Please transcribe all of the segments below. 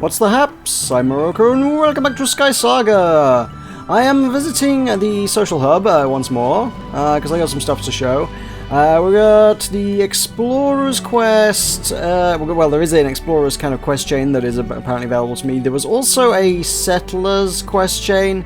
What's the haps? I'm Meroka and welcome back to SkySaga! I am visiting the social hub once more, because I got some stuff to show. We got the Explorer's Quest, well there is an Explorer's kind of quest chain that is apparently available to me. There was also a Settler's quest chain,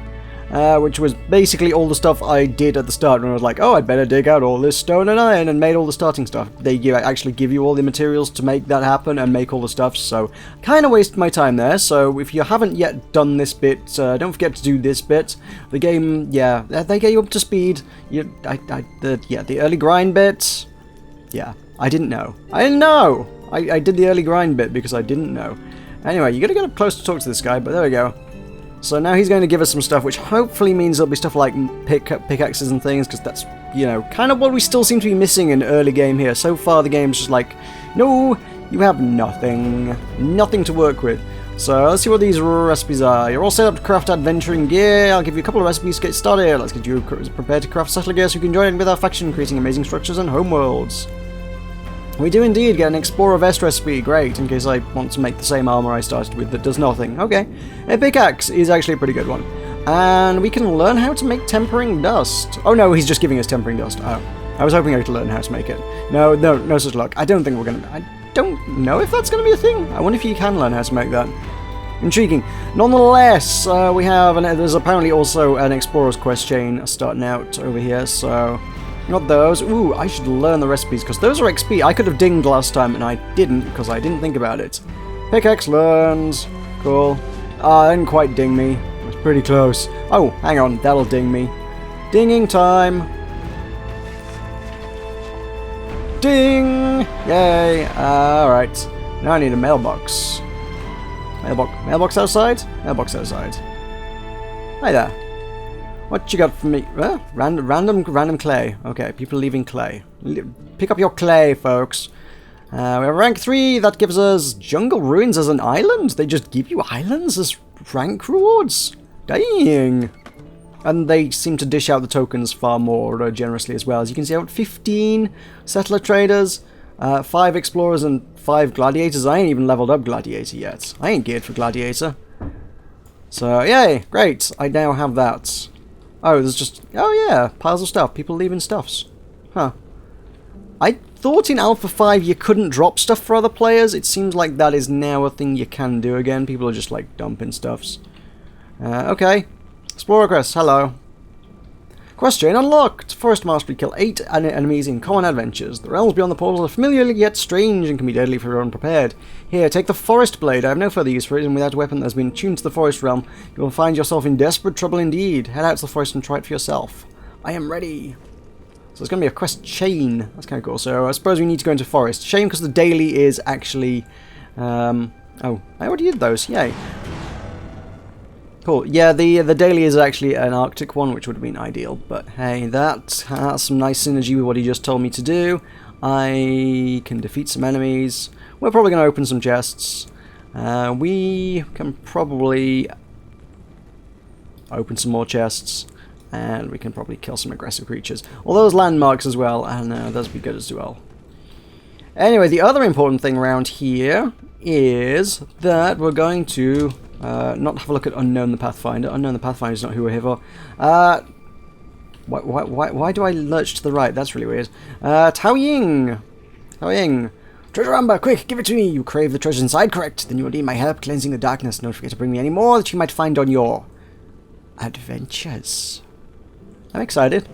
which was basically all the stuff I did at the start when I was like, oh, I'd better dig out all this stone and iron and made all the starting stuff. They actually give you all the materials to make that happen and make all the stuff, so kind of wasted my time there. So if you haven't yet done this bit, don't forget to do this bit. The game, yeah, they get you up to speed. The early grind bit, yeah, I didn't know. I did the early grind bit because I didn't know. Anyway, you gotta get up close to talk to this guy, but there we go. So now he's going to give us some stuff, which hopefully means there'll be stuff like pickaxes and things, because that's, you know, kind of what we still seem to be missing in early game here. So far the game's just like, no, you have nothing. Nothing to work with. So let's see what these recipes are. You're all set up to craft adventuring gear. I'll give you a couple of recipes to get started. Let's get you prepared to craft settler gear so you can join in with our faction, creating amazing structures and homeworlds. We do indeed get an Explorer Vest recipe, great, in case I want to make the same armor I started with that does nothing. Okay. A pickaxe is actually a pretty good one. And we can learn how to make tempering dust. Oh no, he's just giving us tempering dust. Oh. I was hoping I could learn how to make it. No such luck. I don't think we're gonna... I don't know if that's gonna be a thing. I wonder if you can learn how to make that. Intriguing. Nonetheless, we have... there's apparently also an Explorer's Quest chain starting out over here, so... Not those. Ooh, I should learn the recipes, because those are XP. I could have dinged last time, and I didn't, because I didn't think about it. Pickaxe learns. Cool. Didn't quite ding me. It was pretty close. Oh, hang on. That'll ding me. Dinging time. Ding! Yay! Alright. Now I need a mailbox. Mailbox outside? Mailbox outside. Hi there. What you got for me? Random clay. Okay, people leaving clay. Pick up your clay, folks. We have rank 3. That gives us Jungle Ruins as an island. They just give you islands as rank rewards. Dang. And they seem to dish out the tokens far more generously as well. As you can see, I have 15 settler traders, 5 explorers, and 5 gladiators. I ain't even leveled up gladiator yet. I ain't geared for gladiator. So, yay, great. I now have that. Oh, there's just... oh yeah, piles of stuff. People leaving stuffs. Huh. I thought in Alpha 5 you couldn't drop stuff for other players. It seems like that is now a thing you can do again. People are just like dumping stuffs. Okay. Explorer quest, hello. Quest chain unlocked. Forest Mastery, kill 8 enemies in common adventures. The realms beyond the portals are familiar yet strange and can be deadly if you're unprepared. Here, take the Forest Blade. I have no further use for it, and without a weapon that has been tuned to the Forest realm, you will find yourself in desperate trouble indeed. Head out to the forest and try it for yourself. I am ready. So there's going to be a quest chain. That's kind of cool. So I suppose we need to go into forest. Shame because the daily is actually... oh, I already did those. Yay. Cool. Yeah, the daily is actually an Arctic one, which would have been ideal. But hey, that has some nice synergy with what he just told me to do. I can defeat some enemies. We're probably going to open some chests. We can probably open some more chests. And we can probably kill some aggressive creatures. All those landmarks as well, and those would be good as well. Anyway, the other important thing around here is that we're going to... not have a look at Unknown the Pathfinder. Unknown the Pathfinder is not who we're here for. Why do I lurch to the right? That's really weird. Tao Ying! Tao Ying! Treasure Amber, quick, give it to me! You crave the treasure inside, correct? Then you will need my help cleansing the darkness. Don't forget to bring me any more that you might find on your... adventures. I'm excited.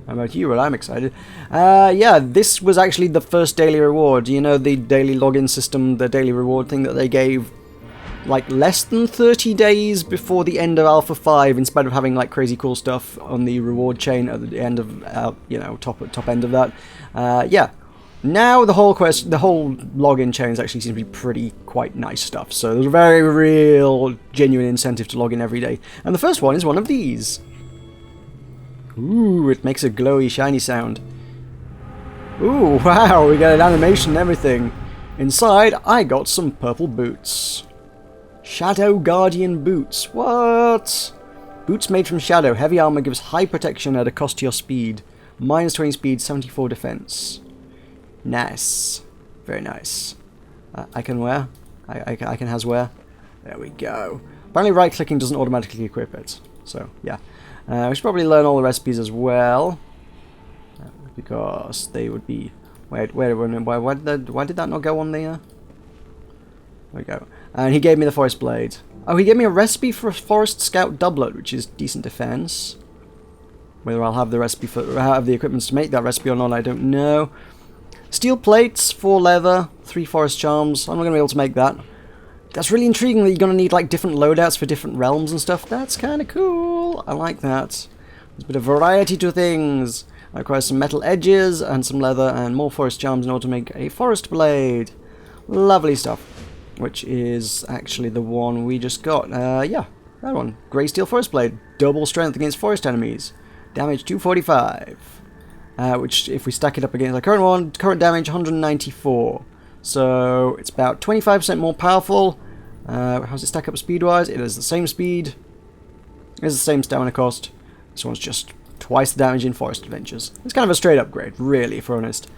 How about you? Well, I'm excited. Yeah, this was actually the first daily reward. You know, the daily login system, the daily reward thing that they gave... like less than 30 days before the end of Alpha 5, instead of having like crazy cool stuff on the reward chain at the end of, you know, top end of that. Yeah, now the whole login chains actually seem to be quite nice stuff. So there's a very real, genuine incentive to log in every day. And the first one is one of these. Ooh, it makes a glowy, shiny sound. Ooh, wow, we got an animation and everything. Inside, I got some purple boots. Shadow Guardian boots. What? Boots made from shadow. Heavy armor gives high protection at a cost to your speed. Minus 20 speed, 74 defense. Nice. Very nice. I can wear. I can has wear. There we go. Apparently right-clicking doesn't automatically equip it. So, yeah. We should probably learn all the recipes as well. Because they would be... Wait, why did that not go on there? There we go. And he gave me the Forest Blade. Oh, he gave me a recipe for a Forest Scout doublet, which is decent defense. Whether I'll have the recipe for... have the equipment to make that recipe or not, I don't know. Steel plates, 4 leather, 3 forest charms. I'm not going to be able to make that. That's really intriguing that you're going to need like different loadouts for different realms and stuff. That's kind of cool. I like that. There's a bit of variety to things. I require some metal edges and some leather and more forest charms in order to make a forest blade. Lovely stuff. Which is actually the one we just got. Yeah, that one. Grey steel forest blade. Double strength against forest enemies. Damage 245. Which, if we stack it up against the current one, current damage 194. So, it's about 25% more powerful. How does it stack up speed-wise? It has the same speed. It has the same stamina cost. This one's just twice the damage in Forest Adventures. It's kind of a straight upgrade, really, if we're honest.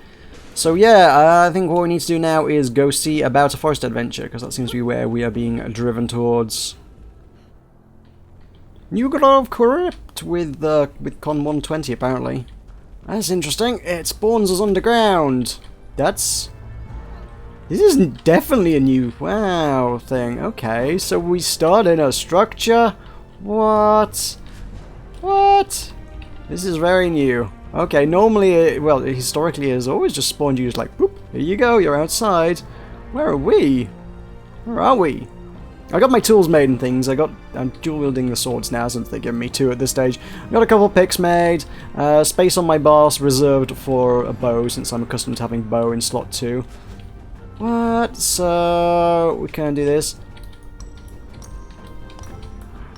So, yeah, I think what we need to do now is go see about a Forest Adventure, because that seems to be where we are being driven towards. New Grove Crypt with Con 120, apparently. That's interesting. It spawns us underground. This is definitely a new wow thing. Okay, so we start in a structure. What? This is very new. Okay, normally, well, historically it has always just spawned you just like, boop, here you go, you're outside. Where are we? Where are we? I got my tools made and things. I'm dual wielding the swords now since they're giving me 2 at this stage. I got a couple picks made. Space on my boss reserved for a bow since I'm accustomed to having bow in slot 2. What? So we can do this.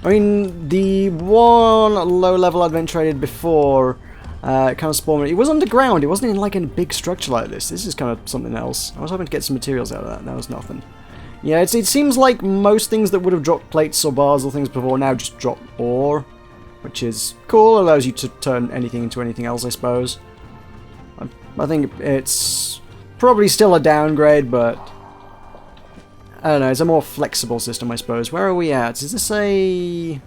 I mean, the one low-level adventure I did before kind of spawned. It was underground. It wasn't in like a big structure like this. This is kind of something else. I was hoping to get some materials out of that. That was nothing. Yeah, it seems like most things that would have dropped plates or bars or things before now just drop ore, which is cool. Allows you to turn anything into anything else, I suppose. I think it's probably still a downgrade, but I don't know. It's a more flexible system, I suppose. Where are we at? Is this a...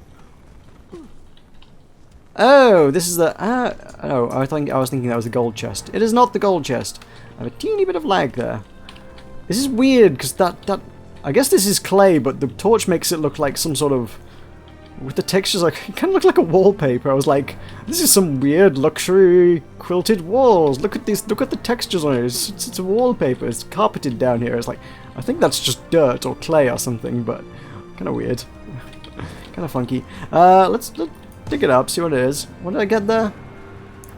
Oh, this is the... oh, I was thinking that was the gold chest. It is not the gold chest. I have a teeny bit of lag there. This is weird, because that... I guess this is clay, but the torch makes it look like some sort of... With the textures, like, it kind of looks like a wallpaper. I was like, this is some weird luxury quilted walls. Look at this, look at the textures on it. It's a wallpaper. It's carpeted down here. It's like, I think that's just dirt or clay or something, but kind of weird. Kind of funky. Let's dig it up, see what it is. What did I get there?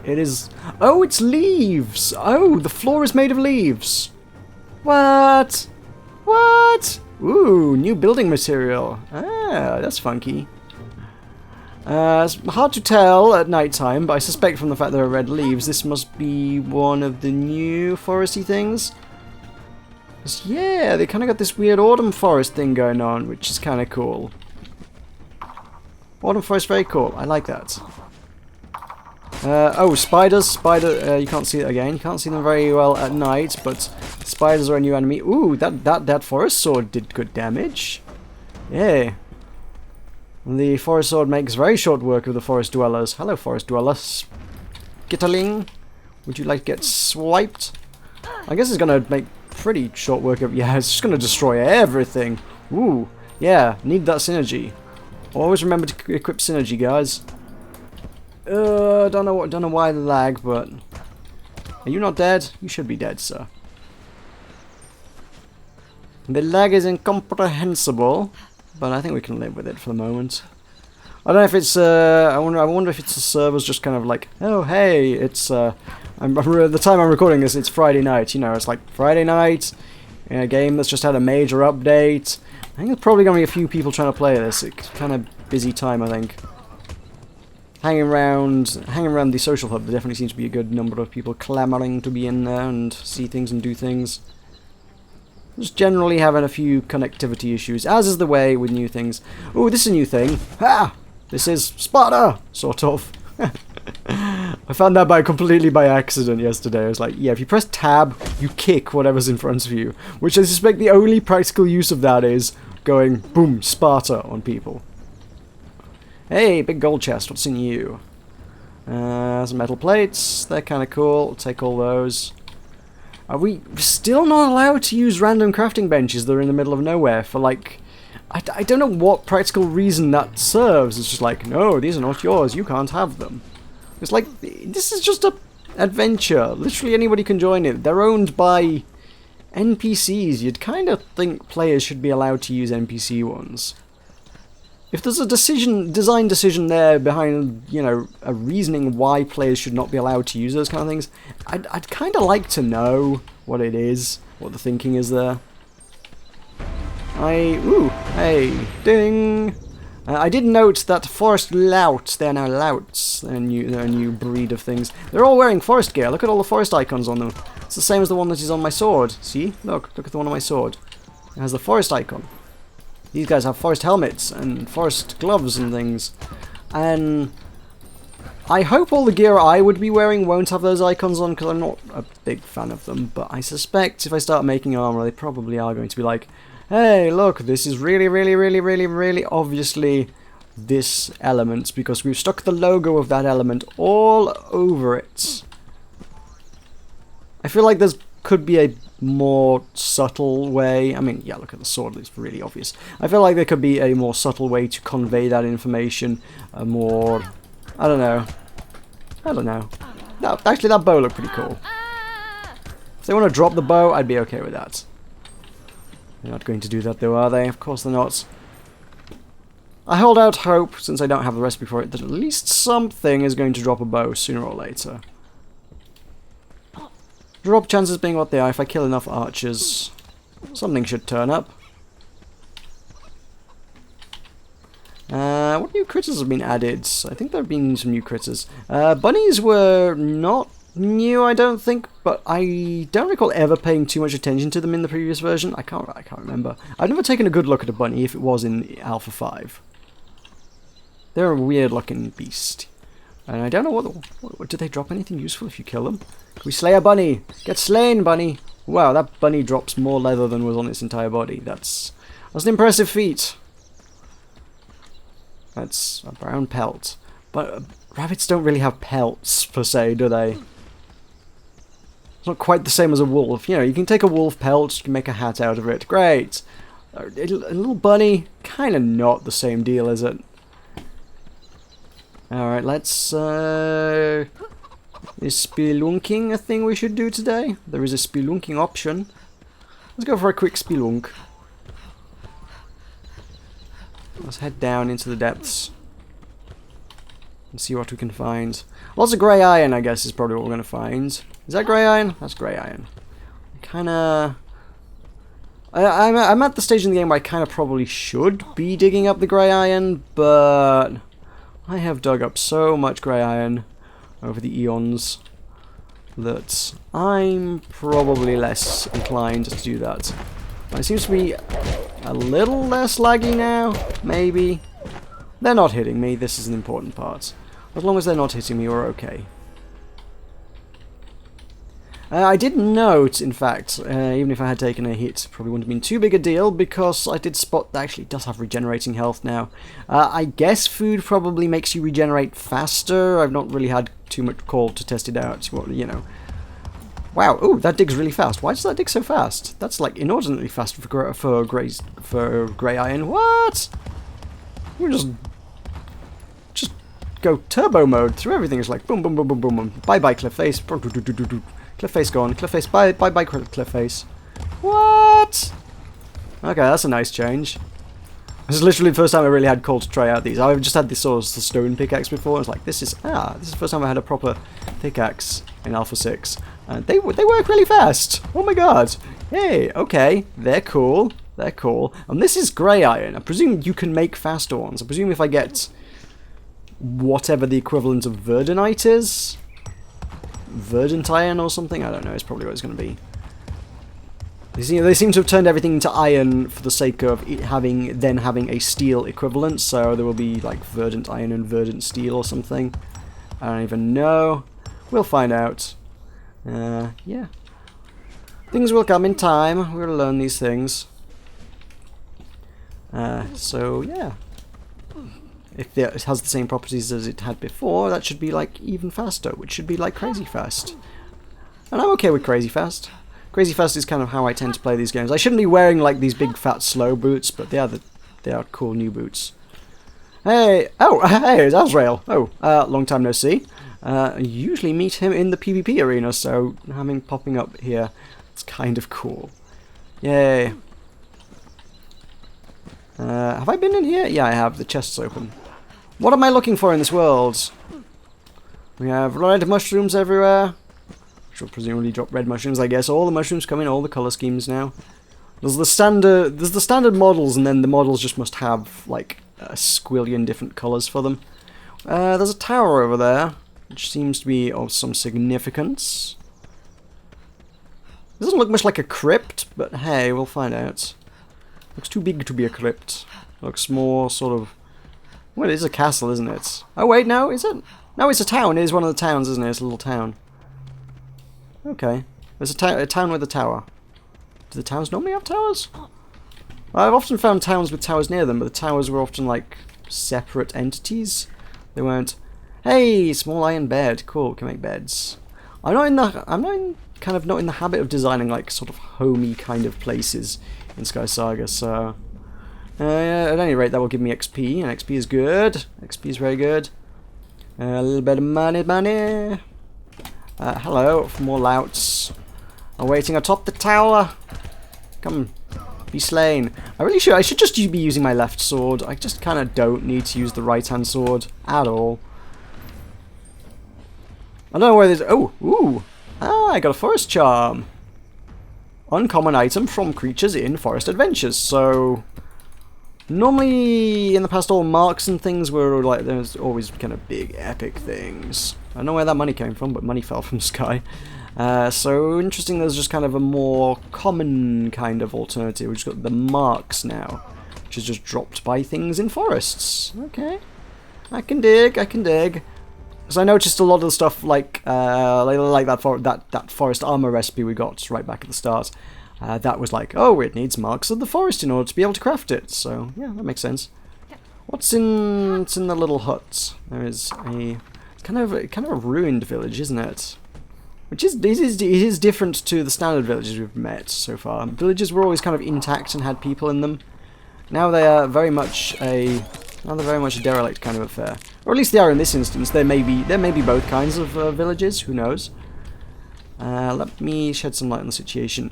It is... Oh, it's leaves! Oh, the floor is made of leaves. What? What? Ooh, new building material. Ah, that's funky. It's hard to tell at night time, but I suspect from the fact there are red leaves, this must be one of the new foresty things. Yeah, they kind of got this weird autumn forest thing going on, which is kind of cool. Autumn forest, very cool. I like that. Oh, spiders. You can't see it again. You can't see them very well at night, but spiders are a new enemy. Ooh, that forest sword did good damage. Yeah. The forest sword makes very short work of the forest dwellers. Hello, forest dwellers. Gitterling, would you like to get swiped? I guess it's gonna make pretty short work of... Yeah, it's just gonna destroy everything. Ooh, yeah, need that synergy. Always remember to equip synergy, guys. Don't know why the lag, but... Are you not dead? You should be dead, sir. The lag is incomprehensible, but I think we can live with it for the moment. I don't know if it's, I wonder if it's the servers just kind of like, oh hey, it's, the time I'm recording this, it's Friday night, you know, it's like Friday night, in a game that's just had a major update. I think there's probably going to be a few people trying to play this. It's kind of busy time, I think. Hanging around the social hub, there definitely seems to be a good number of people clamoring to be in there and see things and do things. Just generally having a few connectivity issues, as is the way with new things. Oh, this is a new thing. Ha! This is Sparta, sort of. I found that completely by accident yesterday. I was like, yeah, if you press tab, you kick whatever's in front of you. Which I suspect the only practical use of that is going, boom, Sparta on people. Hey, big gold chest, what's in you? Some metal plates, they're kind of cool, we'll take all those. Are we still not allowed to use random crafting benches that are in the middle of nowhere for, like... I don't know what practical reason that serves. It's just like, no, these are not yours, you can't have them. It's like, this is just a adventure. Literally anybody can join it. They're owned by NPCs. You'd kind of think players should be allowed to use NPC ones. If there's a design decision there behind, you know, a reasoning why players should not be allowed to use those kind of things, I'd kind of like to know what it is, what the thinking is there. Ooh, hey, ding! I did note that forest louts, they're now louts, they're a new breed of things. They're all wearing forest gear, look at all the forest icons on them. It's the same as the one that is on my sword, see? Look at the one on my sword. It has the forest icon. These guys have forest helmets and forest gloves and things. And I hope all the gear I would be wearing won't have those icons on, because I'm not a big fan of them. But I suspect if I start making armor, they probably are going to be like, hey, look, this is really obviously this element, because we've stuck the logo of that element all over it. I feel like there's could be a more subtle way. I mean, yeah, look at the sword, it's really obvious. I feel like there could be a more subtle way to convey that information, a more... I don't know. No, actually, that bow looked pretty cool. If they want to drop the bow, I'd be okay with that. They're not going to do that though, are they? Of course they're not. I hold out hope, since I don't have the recipe for it, that at least something is going to drop a bow sooner or later. Drop chances being what they are, if I kill enough archers, something should turn up. What new critters have been added? I think there have been some new critters. Bunnies were not new, I don't think, but I don't recall ever paying too much attention to them in the previous version. I can't remember. I've never taken a good look at a bunny if it was in Alpha 5. They're a weird looking beast. And I don't know what do they drop anything useful if you kill them? Can we slay a bunny? Get slain, bunny! Wow, that bunny drops more leather than was on its entire body. That's an impressive feat. That's a brown pelt. But rabbits don't really have pelts, per se, do they? It's not quite the same as a wolf. You know, you can take a wolf pelt, you can make a hat out of it. Great! A little bunny, kind of not the same deal, is it? Alright, let's... Is spelunking a thing we should do today? There is a spelunking option. Let's go for a quick spelunk. Let's head down into the depths and see what we can find. Lots of grey iron, I guess, is probably what we're going to find. Is that grey iron? That's grey iron. I'm at the stage in the game where I kind of probably should be digging up the grey iron, but I have dug up so much grey iron over the eons that I'm probably less inclined to do that. But it seems to be a little less laggy now, maybe. They're not hitting me, this is an important part. As long as they're not hitting me, we're okay. I did note, in fact, even if I had taken a hit, probably wouldn't have been too big a deal, because I did spot that actually it does have regenerating health now. I guess food probably makes you regenerate faster. I've not really had too much call to test it out, well, you know. Wow, ooh, that digs really fast. Why does that dig so fast? That's like inordinately fast for grey iron. What? We'll just go turbo mode through everything. It's like boom, boom, boom, boom, boom, boom. Bye, bye, cliff face. Cliff face gone. Cliff face. Bye, bye, bye, cliff face. What? Okay, that's a nice change. This is literally the first time I really had call to try out these. I've just had this sort of stone pickaxe before. It's like this is the first time I had a proper pickaxe in Alpha 6. They work really fast. Oh my god. Hey, okay, they're cool. They're cool. And this is grey iron. I presume you can make faster ones. I presume if I get whatever the equivalent of verdonite is, verdant iron or something. I don't know. It's probably what it's going to be. They seem to have turned everything into iron for the sake of it having a steel equivalent, so there will be like verdant iron and verdant steel or something. I don't even know. We'll find out. Yeah. Things will come in time. We'll learn these things. So yeah, if it has the same properties as it had before, that should be like even faster, which should be like crazy fast. And I'm okay with crazy fast. Crazy fast is kind of how I tend to play these games. I shouldn't be wearing like these big fat slow boots, but they are cool new boots. Hey, oh, hey, it's Azrael. Oh, long time no see. I usually meet him in the PvP arena, so having popping up here, it's kind of cool. Yay. Have I been in here? Yeah, I have. The chest's open. What am I looking for in this world? We have red mushrooms everywhere. Which will presumably drop red mushrooms, I guess. All the mushrooms come in all the colour schemes now. There's the standard models, and then the models just must have, like, a squillion different colours for them. There's a tower over there, which seems to be of some significance. It doesn't look much like a crypt, but hey, we'll find out. Looks too big to be a crypt. Looks more sort of... Well, it is a castle, isn't it? Oh wait, no, is it? No, it's a town. It is one of the towns, isn't it? It's a little town. Okay. There's a town with a tower. Do the towns normally have towers? I've often found towns with towers near them, but the towers were often like separate entities. They weren't. Hey, small iron bed. Cool, can make beds. I'm not in the habit of designing like sort of homey kind of places in SkySaga, so at any rate that will give me XP, and XP is good. XP is very good. A little bit of money. Hello, for more louts. I'm waiting atop the tower. Come, be slain. I should just be using my left sword. I just kind of don't need to use the right-hand sword at all. I don't know where there's... Oh, ooh. Ah, I got a forest charm. Uncommon item from creatures in Forest Adventures. So, normally in the past all marks and things were like, there's always kind of big epic things. I don't know where that money came from, but money fell from the sky. So interesting, there's just kind of a more common kind of alternative. We've just got the marks now, which is just dropped by things in forests. Okay, I can dig. Because I noticed a lot of the stuff like that forest armor recipe we got right back at the start. That was like, oh, it needs marks of the forest in order to be able to craft it. So yeah, that makes sense. What's in the little hut? There is a kind of a ruined village, isn't it? Which is it is different to the standard villages we've met so far. Villages were always kind of intact and had people in them. Now they are very much a derelict kind of affair, or at least they are in this instance. There may be both kinds of villages. Who knows? Let me shed some light on the situation.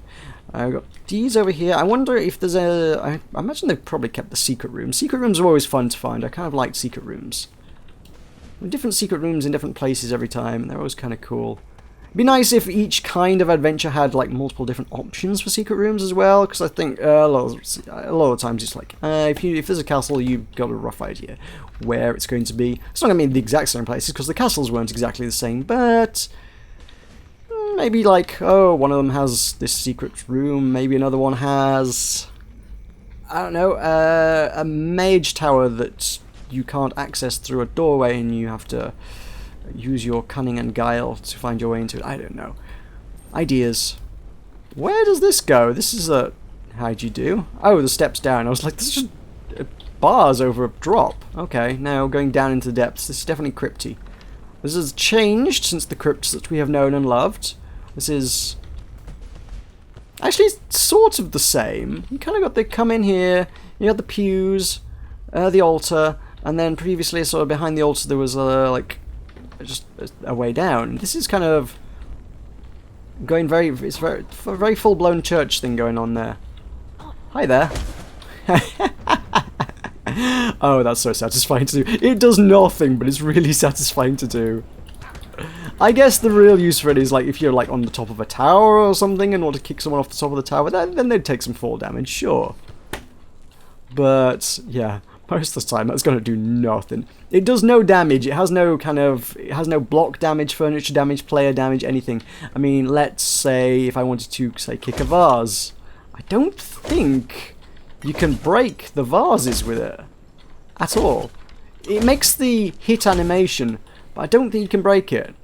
I've got these over here. I wonder if there's a... I imagine they've probably kept the secret rooms. Secret rooms are always fun to find. I kind of like secret rooms. Different secret rooms in different places every time, and they're always kind of cool. It'd be nice if each kind of adventure had like multiple different options for secret rooms as well, because I think a lot of times it's like, if there's a castle, you've got a rough idea where it's going to be. It's not going to be in the exact same places, because the castles weren't exactly the same, but... maybe like, oh, one of them has this secret room, maybe another one has, I don't know, a mage tower that you can't access through a doorway and you have to use your cunning and guile to find your way into it. I don't know. Ideas. Where does this go? This is a... How'd you do? Oh, the steps down. I was like, this is just bars over a drop. Okay, now going down into the depths. This is definitely crypty. This has changed since the crypts that we have known and loved. This is... actually, it's sort of the same. You kind of got the come in here, you got the pews, the altar, and then previously, sort of behind the altar, there was like just a way down. This is kind of going it's a very full-blown church thing going on there. Hi there. Oh, that's so satisfying to do. It does nothing, but it's really satisfying to do. I guess the real use for it is like if you're like on the top of a tower or something and want to kick someone off the top of the tower, then they'd take some fall damage, sure. But yeah, most of the time that's going to do nothing. It does no damage. It has no block damage, furniture damage, player damage, anything. I mean, let's say if I wanted to say kick a vase, I don't think you can break the vases with it at all. It makes the hit animation, but I don't think you can break it.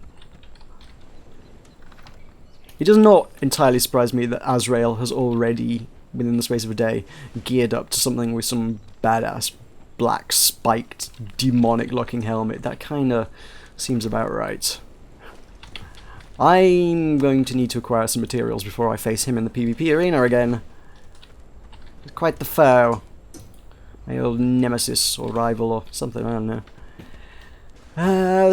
It does not entirely surprise me that Azrael has already within the space of a day, geared up to something with some badass black spiked demonic looking helmet. That kind of seems about right. I'm going to need to acquire some materials before I face him in the PvP arena again. He's quite the foe. My old nemesis or rival or something, I don't know.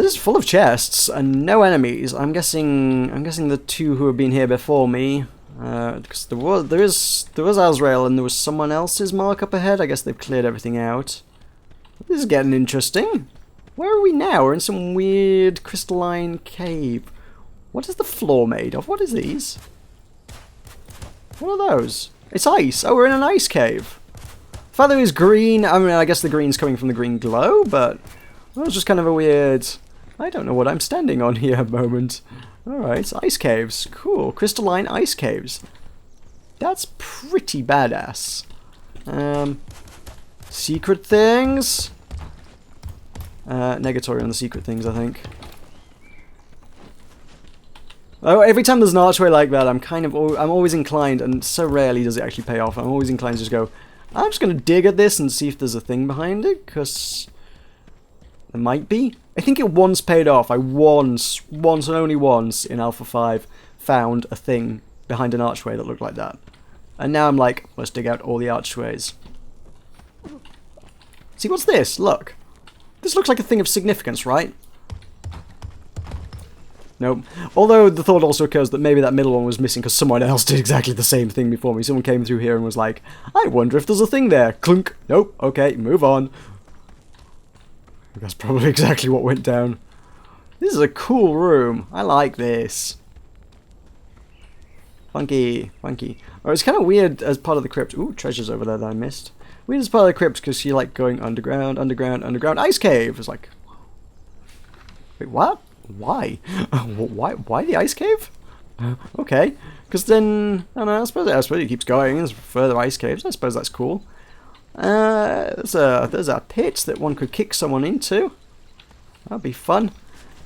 This is full of chests and no enemies. I'm guessing the two who have been here before me. Because there was Azrael and there was someone else's mark up ahead. I guess they've cleared everything out. This is getting interesting. Where are we now? We're in some weird crystalline cave. What is the floor made of? What is these? What are those? It's ice. Oh, we're in an ice cave. Feather is green. I mean, I guess the green's coming from the green glow, but that was just kind of a weird... I don't know what I'm standing on here moment. Alright, ice caves. Cool. Crystalline ice caves. That's pretty badass. Secret things? Negatory on the secret things, I think. Oh, every time there's an archway like that, I'm always inclined, and so rarely does it actually pay off, I'm always inclined to just go, I'm just going to dig at this and see if there's a thing behind it, because there might be. I think it once paid off. I once and only once in Alpha 5 found a thing behind an archway that looked like that. And now I'm like, let's dig out all the archways. See, what's this? Look. This looks like a thing of significance, right? Nope. Although the thought also occurs that maybe that middle one was missing because someone else did exactly the same thing before me. Someone came through here and was like, I wonder if there's a thing there. Clunk. Nope. Okay, move on. That's probably exactly what went down. This is a cool room. I like this. Funky. Funky. Oh, it's kind of weird as part of the crypt. Ooh, treasures over there that I missed. Weird as part of the crypt because you like going underground, underground, underground. Ice cave! It's like... Wait, what? Why? Why the ice cave? Okay. Because then... I don't know, I suppose it keeps going. There's further ice caves. I suppose that's cool. There's a pit that one could kick someone into. That'd be fun.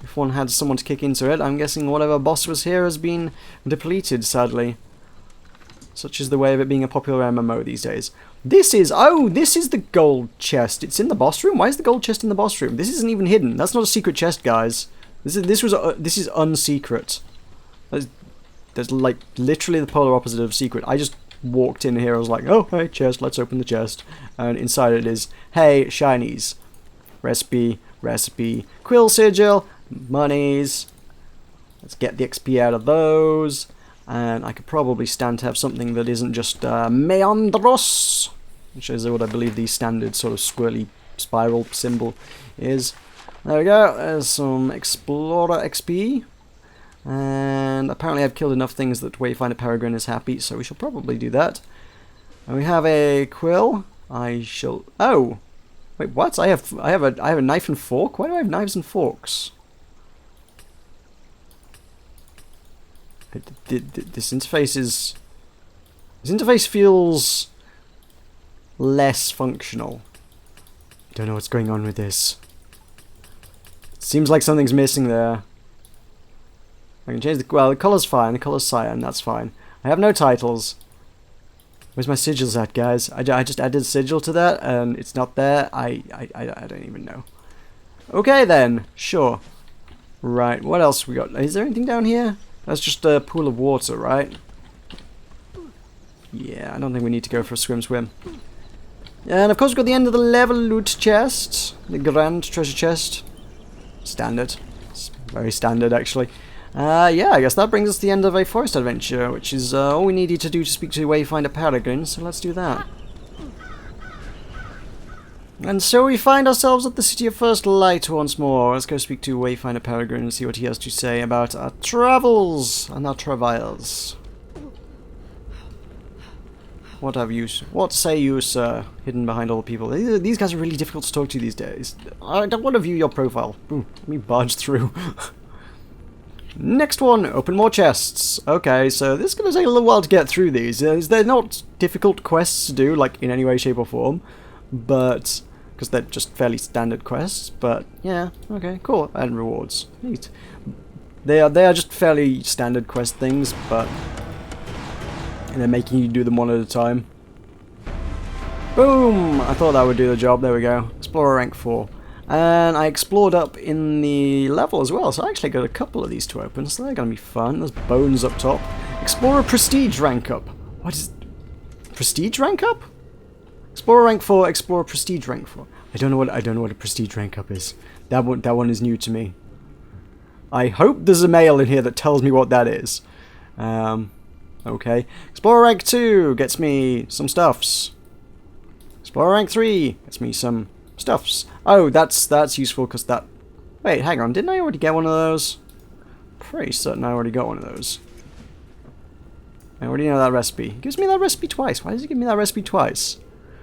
If one had someone to kick into it. I'm guessing whatever boss was here has been depleted, sadly. Such is the way of it being a popular MMO these days. This is the gold chest. It's in the boss room? Why is the gold chest in the boss room? This isn't even hidden. That's not a secret chest, guys. This is unsecret. There's like literally the polar opposite of secret. I just walked in here, I was like, oh, hey, chest, let's open the chest. And inside it is, hey, shinies. Recipe, quill sigil, monies. Let's get the XP out of those. And I could probably stand to have something that isn't just Meandros, which is what I believe the standard sort of swirly spiral symbol is. There we go, there's some Explorer XP. And apparently I've killed enough things that Wayfinder Peregrine is happy, so we shall probably do that. And we have a quill. I shall... Oh! Wait, what? I have a knife and fork? Why do I have knives and forks? This interface is... This interface feels less functional. Don't know what's going on with this. Seems like something's missing there. I can change the... Well, the colour's fine. The colour's cyan. That's fine. I have no titles. Where's my sigils at, guys? I just added a sigil to that, and it's not there. I don't even know. Okay, then. Sure. Right. What else we got? Is there anything down here? That's just a pool of water, right? Yeah, I don't think we need to go for a swim. And of course we've got the end of the level loot chest. The grand treasure chest. Standard. It's very standard, actually. Yeah, I guess that brings us to the end of a forest adventure, which is all we needed to do to speak to Wayfinder Peregrine, so let's do that. And so we find ourselves at the City of First Light once more. Let's go speak to Wayfinder Peregrine and see what he has to say about our travels and our travails. What say you, sir, hidden behind all the people? These guys are really difficult to talk to these days. I don't want to view your profile. Ooh, let me barge through. Next one, open more chests. Okay, so this is going to take a little while to get through these. They're not difficult quests to do, like, in any way, shape, or form. But, because they're just fairly standard quests. But, yeah, okay, cool. And rewards. Neat. They are just fairly standard quest things, but... And then making you do them one at a time. Boom! I thought that would do the job. There we go. Explorer rank 4. And I explored up in the level as well, so I actually got a couple of these to open, so they're going to be fun. There's bones up top. Explorer Prestige rank up. What is... Prestige rank up? Explorer rank 4, Explorer Prestige rank 4. I don't know what a Prestige rank up is. That one is new to me. I hope there's a mail in here that tells me what that is. Okay. Explorer rank 2 gets me some stuffs. Explorer rank 3 gets me some stuffs. Oh, that's useful because that... Wait, hang on. Didn't I already get one of those? Pretty certain I already got one of those. I already know that recipe. It gives me that recipe twice. Why does it give me that recipe twice?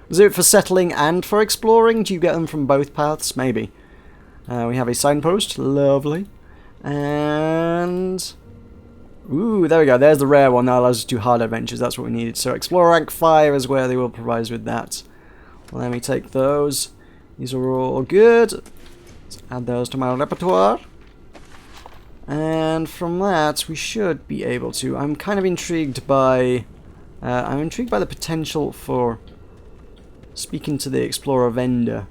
Is it for settling and for exploring? Do you get them from both paths? Maybe. We have a signpost. Lovely. And... Ooh, there we go. There's the rare one. That allows us to do hard adventures. That's what we needed. So Explorer rank 5 is where they will provide us with that. Let me take those. These are all good. Let's add those to my repertoire. And from that, we should be able to... I'm kind of intrigued by... I'm intrigued by the potential for speaking to the Explorer vendor.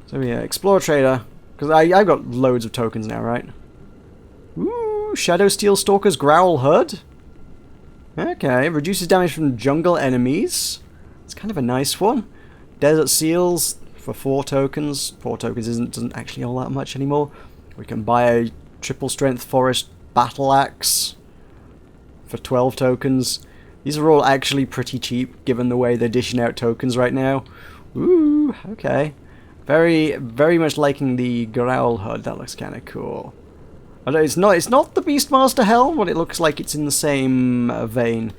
So yeah, Explorer Trader. Because I've got loads of tokens now, right? Ooh, Shadow Steel Stalker's Growl Hood. Okay, reduces damage from jungle enemies. It's kind of a nice one. Desert Seals for 4 tokens. 4 tokens doesn't actually all that much anymore. We can buy a triple strength forest battle axe for 12 tokens. These are all actually pretty cheap given the way they're dishing out tokens right now. Ooh, okay. Very, very much liking the Growl Hood. That looks kind of cool. Although it's not the Beastmaster Helm, but it looks like it's in the same vein.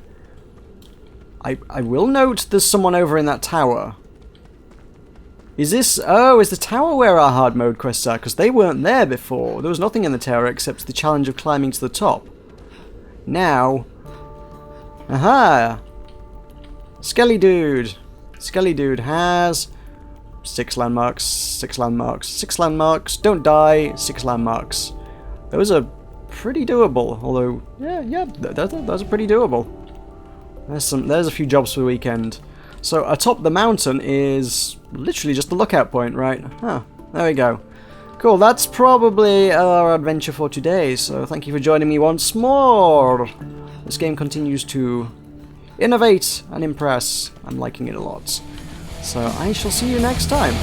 I will note there's someone over in that tower. Is this... Oh, is the tower where our hard mode quests are? Because they weren't there before. There was nothing in the tower except the challenge of climbing to the top. Now... Aha! Skelly Dude. Skelly Dude has... 6 landmarks, 6 landmarks, 6 landmarks, don't die, 6 landmarks. Those are pretty doable, although, yeah, those are pretty doable. There's a few jobs for the weekend. So atop the mountain is literally just the lookout point, right? Huh, there we go. Cool, that's probably our adventure for today, so thank you for joining me once more. This game continues to innovate and impress. I'm liking it a lot. So I shall see you next time.